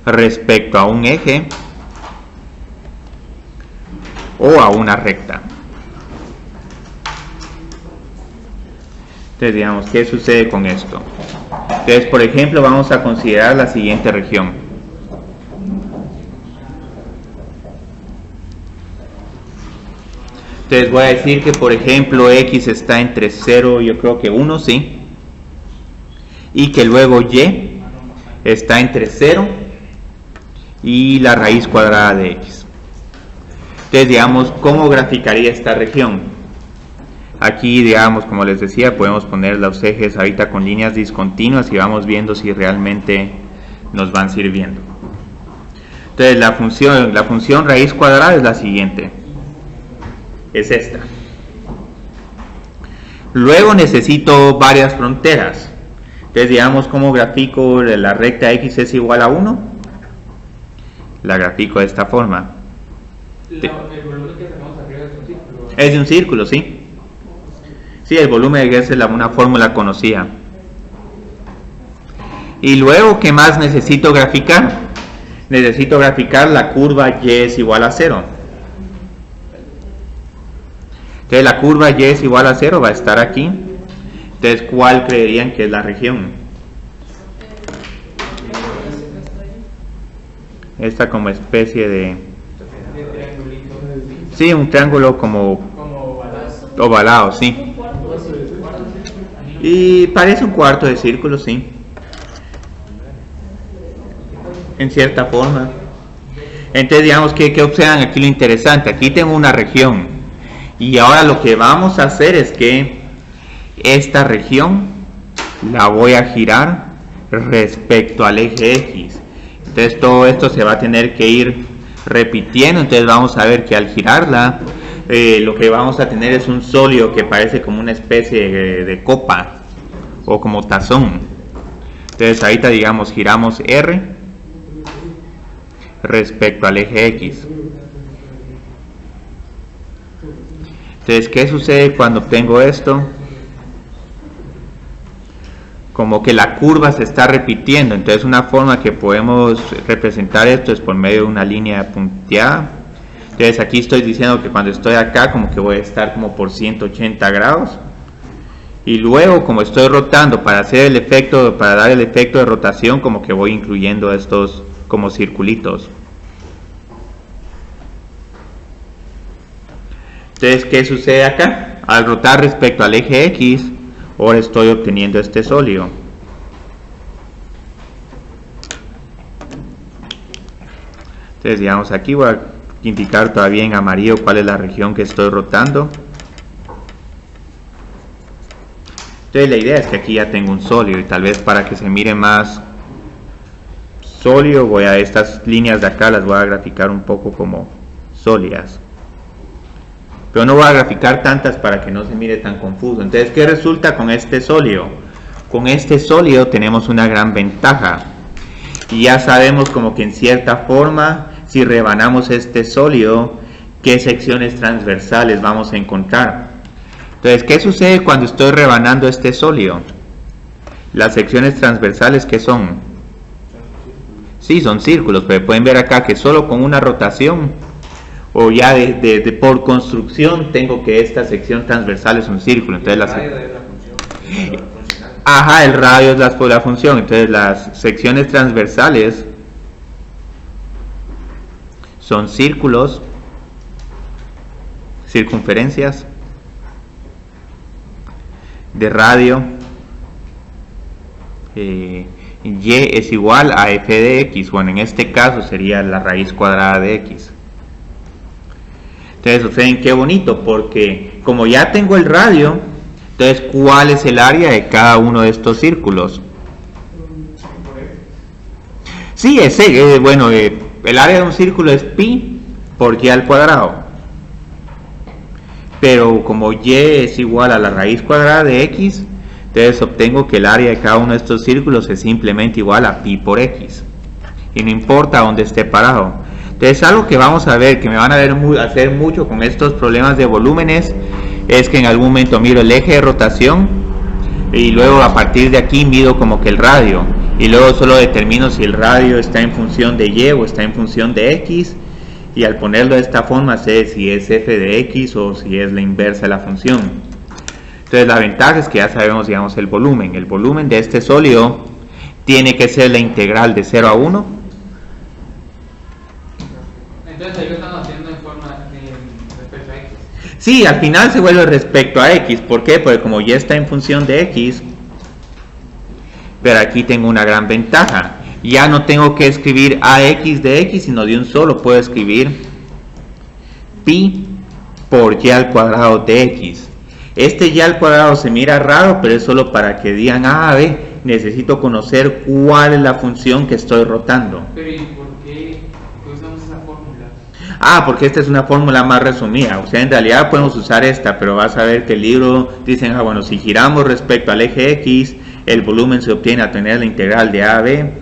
respecto a un eje o a una recta. Entonces, digamos, ¿qué sucede con esto? Entonces, por ejemplo, vamos a considerar la siguiente región. Entonces voy a decir que, por ejemplo, X está entre 0 y yo creo que 1, sí. Y que luego Y está entre 0 y la raíz cuadrada de X. Entonces, digamos, ¿cómo graficaría esta región? Aquí, digamos, como les decía, podemos poner los ejes ahorita con líneas discontinuas y vamos viendo si realmente nos van sirviendo. Entonces, la función raíz cuadrada es la siguiente. Es esta. Luego necesito varias fronteras. Entonces, digamos, ¿cómo grafico la recta X es igual a 1? La grafico de esta forma. El volumen que tenemos arriba es un círculo. Es de un círculo, sí. Sí, el volumen de Gauss es una fórmula conocida. Y luego, ¿qué más necesito graficar? Necesito graficar la curva Y es igual a 0. Entonces la curva Y es igual a 0 va a estar aquí. Entonces, ¿cuál creerían que es la región? Esta como especie de... Sí, un triángulo como ovalado, sí. Y parece un cuarto de círculo, sí. En cierta forma. Entonces, digamos que observan aquí lo interesante. Aquí tengo una región. Y ahora lo que vamos a hacer es que esta región la voy a girar respecto al eje X. Entonces todo esto se va a tener que ir repitiendo. Entonces vamos a ver que al girarla lo que vamos a tener es un sólido que parece como una especie de copa o como tazón. Entonces ahorita, digamos, giramos R respecto al eje X. Entonces, ¿qué sucede cuando obtengo esto? Como que la curva se está repitiendo. Entonces, una forma que podemos representar esto es por medio de una línea punteada. Entonces, aquí estoy diciendo que cuando estoy acá, como que voy a estar como por 180 grados. y luego como estoy rotando para hacer el efecto, para dar el efecto de rotación, como que voy incluyendo estos como circulitos. Entonces, ¿qué sucede acá? Al rotar respecto al eje X, ahora estoy obteniendo este sólido. Entonces, digamos, aquí voy a indicar todavía en amarillo cuál es la región que estoy rotando. Entonces, la idea es que aquí ya tengo un sólido, y tal vez para que se mire más sólido, voy a estas líneas de acá, las voy a graficar un poco como sólidas. Pero no voy a graficar tantas para que no se mire tan confuso. Entonces, ¿qué resulta con este sólido? Con este sólido tenemos una gran ventaja. Y ya sabemos como que en cierta forma, si rebanamos este sólido, qué secciones transversales vamos a encontrar. Entonces, ¿qué sucede cuando estoy rebanando este sólido? Las secciones transversales, ¿qué son? Sí, son círculos, pero pueden ver acá que solo con una rotación o ya por construcción tengo que esta sección transversal es un círculo. Entonces ajá, el radio es la función. Entonces las secciones transversales son círculos, circunferencias de radio. Y es igual a f de x. Bueno, en este caso sería la raíz cuadrada de x. Entonces, observen qué bonito, porque como ya tengo el radio, entonces, ¿cuál es el área de cada uno de estos círculos? Sí, bueno, el área de un círculo es pi por y al cuadrado. Pero como y es igual a la raíz cuadrada de x, entonces obtengo que el área de cada uno de estos círculos es simplemente igual a pi por x. Y no importa dónde esté parado. Entonces, algo que vamos a ver, que me van a hacer mucho con estos problemas de volúmenes, es que en algún momento miro el eje de rotación y luego a partir de aquí mido como que el radio, y luego solo determino si el radio está en función de y o está en función de x, y al ponerlo de esta forma sé si es f de x o si es la inversa de la función. Entonces, la ventaja es que ya sabemos, digamos, el volumen de este sólido tiene que ser la integral de 0 a 1. Entonces ahí lo estamos haciendo en forma respecto a x. Sí, al final se vuelve respecto a x. ¿Por qué? Porque como ya está en función de x, pero aquí tengo una gran ventaja. Ya no tengo que escribir ax de x, sino de un solo puedo escribir pi por y al cuadrado de x. Este y al cuadrado se mira raro, pero es solo para que digan, necesito conocer cuál es la función que estoy rotando. Pero ¿y por qué usamos esa fórmula? Porque esta es una fórmula más resumida. O sea, en realidad podemos usar esta, pero vas a ver que el libro dicen, bueno, si giramos respecto al eje x, el volumen se obtiene a tener la integral de a a b,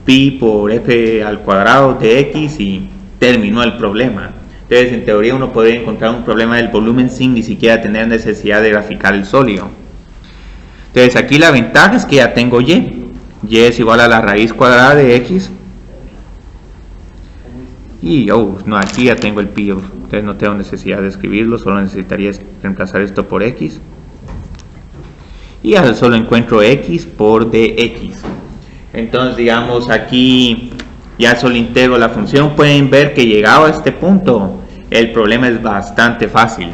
pi por f al cuadrado de x, y terminó el problema. Entonces, en teoría uno podría encontrar un problema del volumen sin ni siquiera tener necesidad de graficar el sólido. Entonces, aquí la ventaja es que ya tengo y es igual a la raíz cuadrada de x. Y, no, aquí ya tengo el pi, entonces no tengo necesidad de escribirlo, solo necesitaría reemplazar esto por x. Y ya solo encuentro x por dx. Entonces, digamos, aquí ya solo integro la función. Pueden ver que llegado a este punto, el problema es bastante fácil.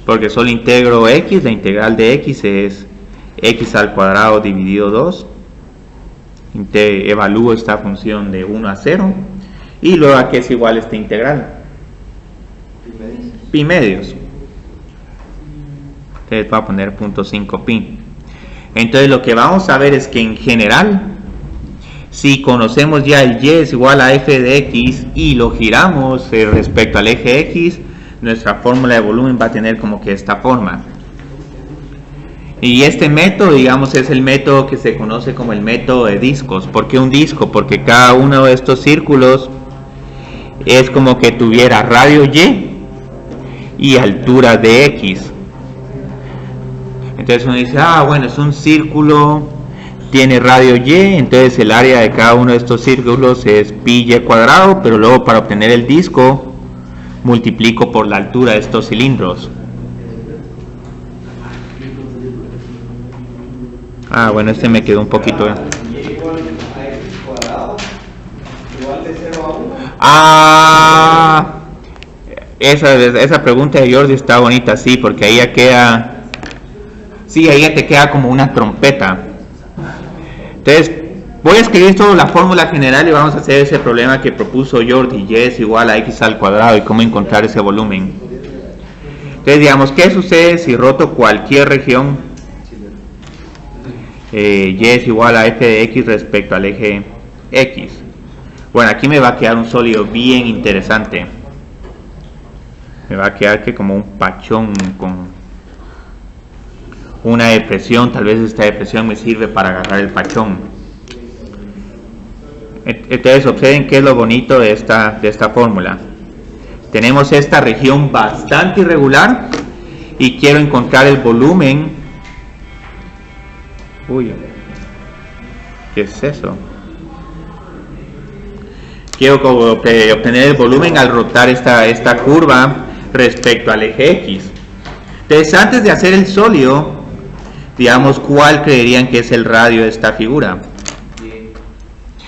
Porque solo integro x, la integral de x es x al cuadrado dividido 2. Evalúo esta función de 1 a 0. Y luego aquí es igual esta integral. Pi medios. Entonces voy a poner 0.5 pi. Entonces lo que vamos a ver es que en general, si conocemos ya el y es igual a f de x y lo giramos respecto al eje x, nuestra fórmula de volumen va a tener como que esta forma. Y este método, digamos, es el método que se conoce como el método de discos. ¿Por qué un disco? Porque cada uno de estos círculos es como que tuviera radio y altura de x. Entonces uno dice, bueno, es un círculo, tiene radio y, entonces el área de cada uno de estos círculos es pi y cuadrado, pero luego para obtener el disco multiplico por la altura de estos cilindros. Ah, bueno, este me quedó un poquito. Ah, esa pregunta de Jordi está bonita, sí, porque ahí ya queda, sí, ahí ya te queda como una trompeta. Entonces, voy a escribir solo la fórmula general y vamos a hacer ese problema que propuso Jordi, y es igual a x al cuadrado y cómo encontrar ese volumen. Entonces, digamos, ¿qué sucede si roto cualquier región? Y es igual a f de x respecto al eje x. Bueno, aquí me va a quedar un sólido bien interesante. Me va a quedar que como un pachón con una depresión. Tal vez esta depresión me sirve para agarrar el pachón. Entonces observen qué es lo bonito de esta fórmula. Tenemos esta región bastante irregular y quiero encontrar el volumen. Uy, ¿qué es eso? Quiero obtener el volumen al rotar esta curva respecto al eje X. Entonces, antes de hacer el sólido, digamos, ¿cuál creerían que es el radio de esta figura?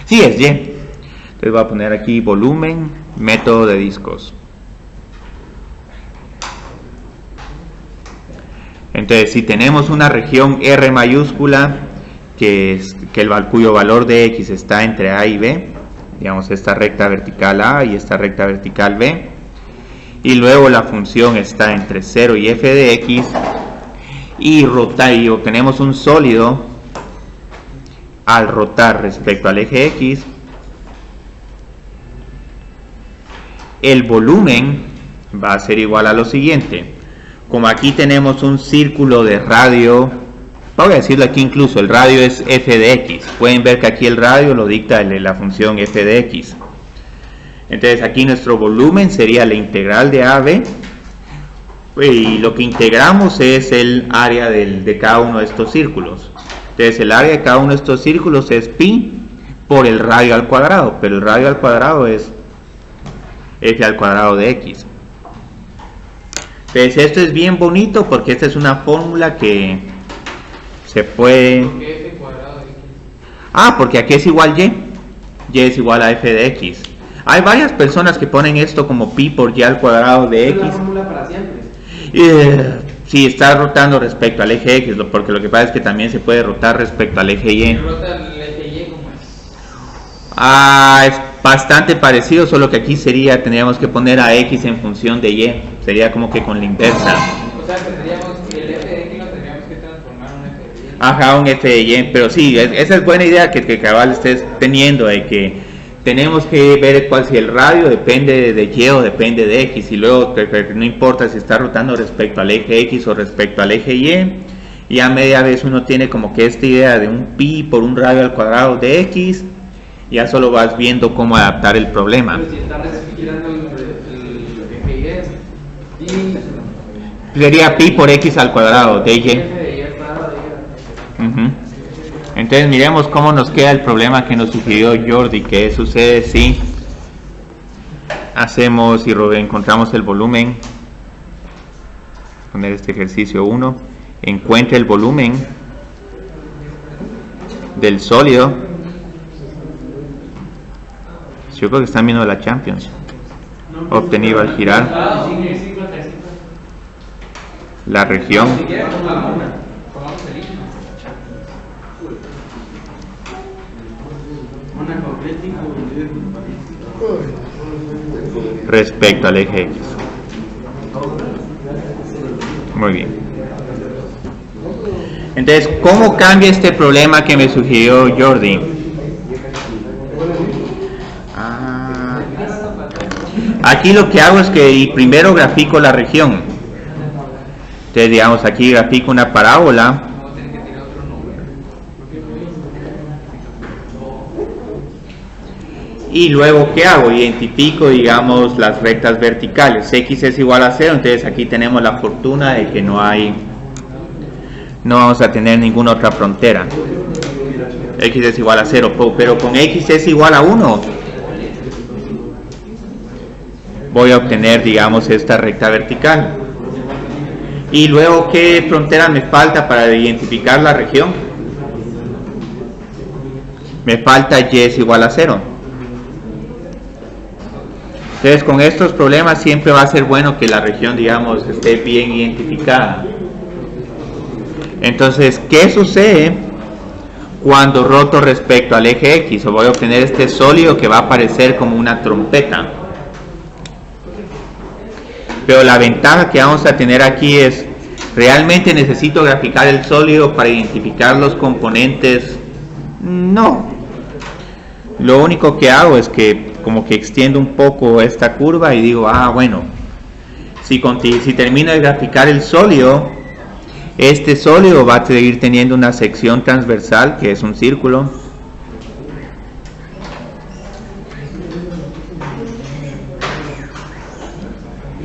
Sí, es Y. Entonces voy a poner aquí volumen, método de discos. Entonces, si tenemos una región R mayúscula, cuyo valor de X está entre A y B, digamos esta recta vertical A y esta recta vertical B, y luego la función está entre 0 y f de X, y obtenemos un sólido al rotar respecto al eje X, el volumen va a ser igual a lo siguiente. Como aquí tenemos un círculo de radio, voy a decirlo aquí incluso, el radio es f de x. Pueden ver que aquí el radio lo dicta la función f de x. Entonces aquí nuestro volumen sería la integral de AB, y lo que integramos es el área de cada uno de estos círculos. Entonces el área de cada uno de estos círculos es pi por el radio al cuadrado, pero el radio al cuadrado es f al cuadrado de x. Entonces esto es bien bonito porque esta es una fórmula que se puede... ¿Por qué f cuadrado de x? Ah, porque aquí es igual y. Y es igual a f de x. Hay varias personas que ponen esto como pi por y al cuadrado de x. Es la fórmula para siempre. Sí, está rotando respecto al eje x, porque lo que pasa es que también se puede rotar respecto al eje y. ¿Y rota el eje y cómo es? Ah, es bastante parecido, solo que aquí tendríamos que poner a x en función de y. Sería como que con la inversa. O sea, tendríamos el f de x lo tendríamos que transformar en un f de y. Ajá, un f de y, pero sí, esa es buena idea que cabal estés teniendo, de que tenemos que ver si el radio depende de y o depende de x, y luego que no importa si está rotando respecto al eje x o respecto al eje y a media vez uno tiene como que esta idea de un pi por un radio al cuadrado de x, ya solo vas viendo cómo adaptar el problema. Pero si está girando el eje y es y Sería pi por x al cuadrado de y. f de y al cuadrado de y. Ujú. Entonces miremos cómo nos queda el problema que nos sugirió Jordi. ¿Qué sucede si hacemos y encontramos el volumen? Poner este ejercicio 1. Encuentre el volumen del sólido. Yo creo que están viendo la Champions. Obtenido al girar la región Si quieren, pongamos el himno. respecto al eje X. Muy bien. Entonces, ¿cómo cambia este problema que me sugirió Jordi? Aquí lo que hago es que primero grafico la región. Entonces, digamos, aquí grafico una parábola. Y luego, ¿qué hago? Identifico, digamos, las rectas verticales. X es igual a 0, entonces aquí tenemos la fortuna de que no vamos a tener ninguna otra frontera. X es igual a 0, pero con X es igual a 1. Voy a obtener, digamos, esta recta vertical. Y luego, ¿qué frontera me falta para identificar la región? Me falta y es igual a 0. Entonces, con estos problemas siempre va a ser bueno que la región, digamos, esté bien identificada. Entonces, ¿qué sucede cuando roto respecto al eje X? O voy a obtener este sólido que va a aparecer como una trompeta. Pero la ventaja que vamos a tener aquí es, ¿realmente necesito graficar el sólido para identificar los componentes? No. Lo único que hago es que como que extiendo un poco esta curva y digo, bueno, si termino de graficar el sólido, este sólido va a seguir teniendo una sección transversal que es un círculo.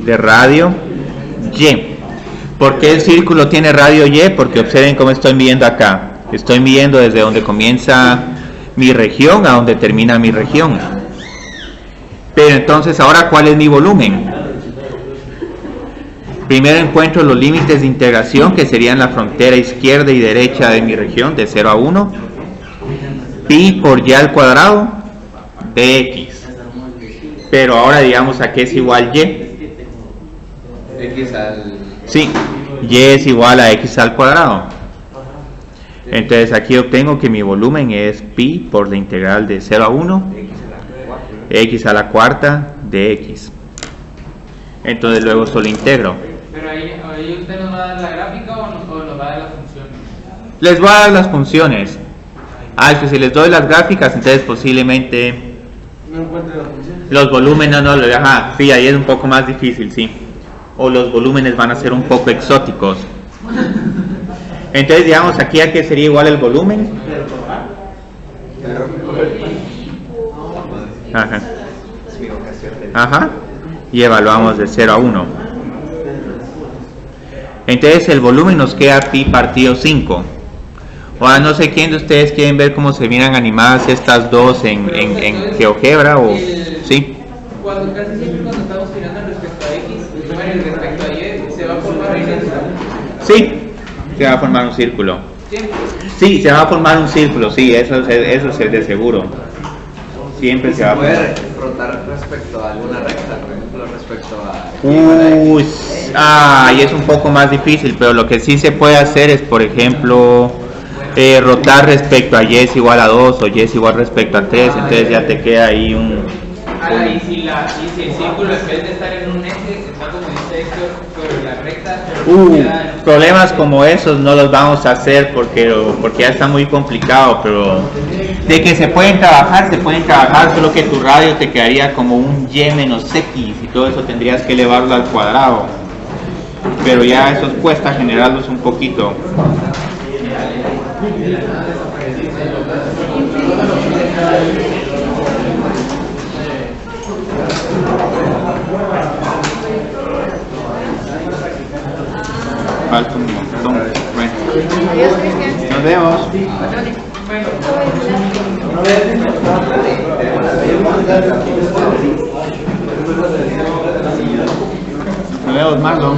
De radio Y. ¿Por qué el círculo tiene radio Y? Porque observen cómo estoy midiendo acá. Estoy midiendo desde donde comienza mi región a donde termina mi región. Pero entonces, ahora, ¿cuál es mi volumen? Primero encuentro los límites de integración, que serían la frontera izquierda y derecha de mi región, de 0 a 1. Pi por y al cuadrado de x. Pero ahora digamos a qué es igual y. X al... Sí, y es igual a x al cuadrado. Entonces aquí obtengo que mi volumen es pi por la integral de 0 a 1 x a la cuarta de x. Entonces luego solo integro. Pero ahí usted nos va a dar la gráfica o nos va a dar las funciones. Les voy a dar las funciones. Es que si les doy las gráficas, entonces posiblemente No encuentre las funciones. los volúmenes sí, ahí es un poco más difícil, sí. O los volúmenes van a ser un poco exóticos. Entonces digamos aquí a qué sería igual el volumen. Ajá. Ajá. Y evaluamos de 0 a 1. Entonces el volumen nos queda pi partido 5. Ahora no sé quién de ustedes quieren ver cómo se miran animadas estas dos en GeoGebra o... Sí. Casi siempre cuando estamos girando respecto a X, bueno, respecto a Y, se va a formar ahí. Sí, se va a formar un círculo. Sí, se va a formar un círculo, sí, eso es de seguro. Siempre se va a formar. ¿Puede rotar respecto a alguna recta, por ejemplo, respecto a... Y es un poco más difícil, pero lo que sí se puede hacer es, por ejemplo, rotar respecto a y es igual a 2 o y es igual respecto a 3, entonces ya te queda ahí un... Y si el círculo en vez de estar en un eje, está como dice Héctor, sobre la recta... Problemas como esos no los vamos a hacer porque ya está muy complicado, pero de que se pueden trabajar, solo que tu radio te quedaría como un y menos x y todo eso tendrías que elevarlo al cuadrado, pero ya eso cuesta generarlos un poquito. Falta un montón. Bueno. Nos vemos. Nos vemos, Marlon.